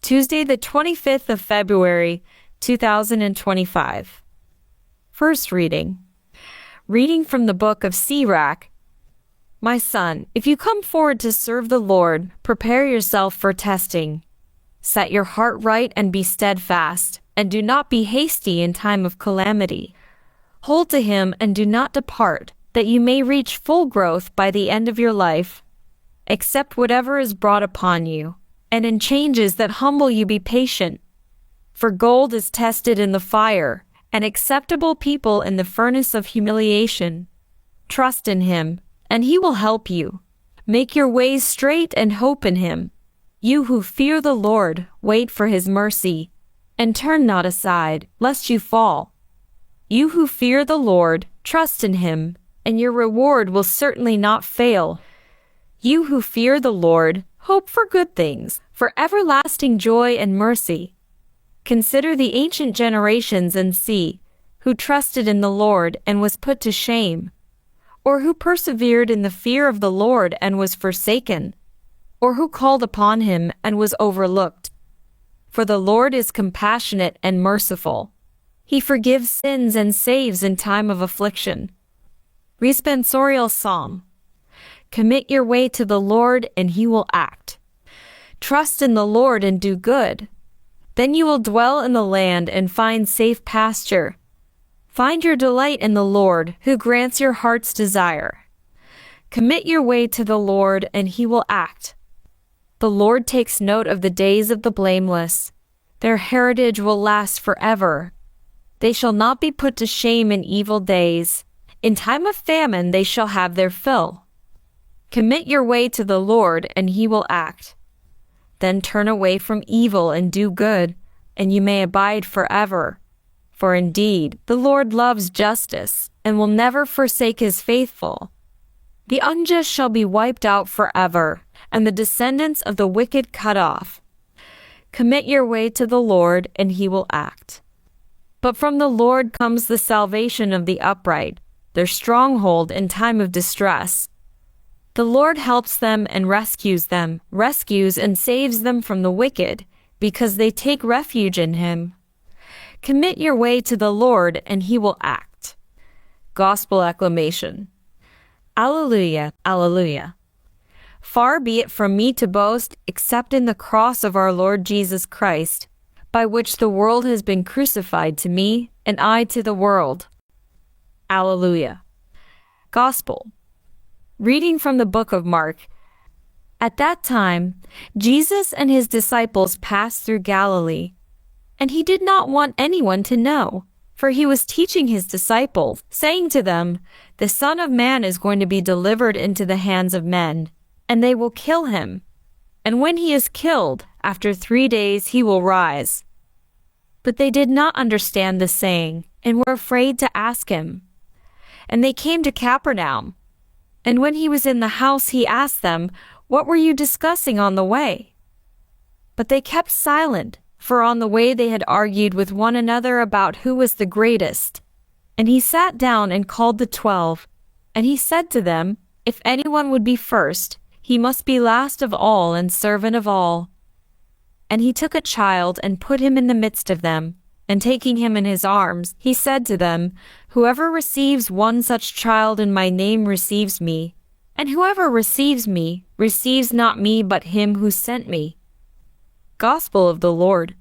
Tuesday, the 25th of February, 2025. First reading. Reading from the book of Sirach. My son, if you come forward to serve the Lord, prepare yourself for testing. Set your heart right and be steadfast, and do not be hasty in time of calamity. Hold to him and do not depart, that you may reach full growth by the end of your life. Accept whatever is brought upon you, and in changes that humble you be patient. For gold is tested in the fire, and acceptable people in the furnace of humiliation. Trust in him, and he will help you. Make your ways straight and hope in him. You who fear the Lord, wait for his mercy, and turn not aside, lest you fall. You who fear the Lord, trust in him, and your reward will certainly not fail. You who fear the Lord, hope for good things, for everlasting joy and mercy. Consider the ancient generations and see, who trusted in the Lord and was put to shame, or who persevered in the fear of the Lord and was forsaken, or who called upon him and was overlooked. For the Lord is compassionate and merciful. He forgives sins and saves in time of affliction. Responsorial Psalm. Commit your way to the Lord and he will act. Trust in the Lord and do good. Then you will dwell in the land and find safe pasture. Find your delight in the Lord, who grants your heart's desire. Commit your way to the Lord and he will act. The Lord takes note of the days of the blameless. Their heritage will last forever. They shall not be put to shame in evil days. In time of famine they shall have their fill. Commit your way to the Lord and he will act. Then turn away from evil and do good, and you may abide forever. For indeed, the Lord loves justice, and will never forsake his faithful. The unjust shall be wiped out forever, and the descendants of the wicked cut off. Commit your way to the Lord, and he will act. But from the Lord comes the salvation of the upright, their stronghold in time of distress. The Lord helps them and rescues and saves them from the wicked, because they take refuge in him. Commit your way to the Lord, and he will act. Gospel acclamation. Alleluia, alleluia. Far be it from me to boast, except in the cross of our Lord Jesus Christ, by which the world has been crucified to me, and I to the world. Alleluia. Gospel. Reading from the book of Mark. At that time, Jesus and his disciples passed through Galilee, and he did not want anyone to know, for he was teaching his disciples, saying to them, The Son of Man is going to be delivered into the hands of men, and they will kill him. And when he is killed, after 3 days he will rise. But they did not understand the saying, and were afraid to ask him. And they came to Capernaum. And when he was in the house, he asked them, What were you discussing on the way? But they kept silent, for on the way they had argued with one another about who was the greatest. And he sat down and called the 12. And he said to them, If anyone would be first, he must be last of all and servant of all. And he took a child and put him in the midst of them. And taking him in his arms, he said to them, Whoever receives one such child in my name receives me, and whoever receives me receives not me but him who sent me. Gospel of the Lord.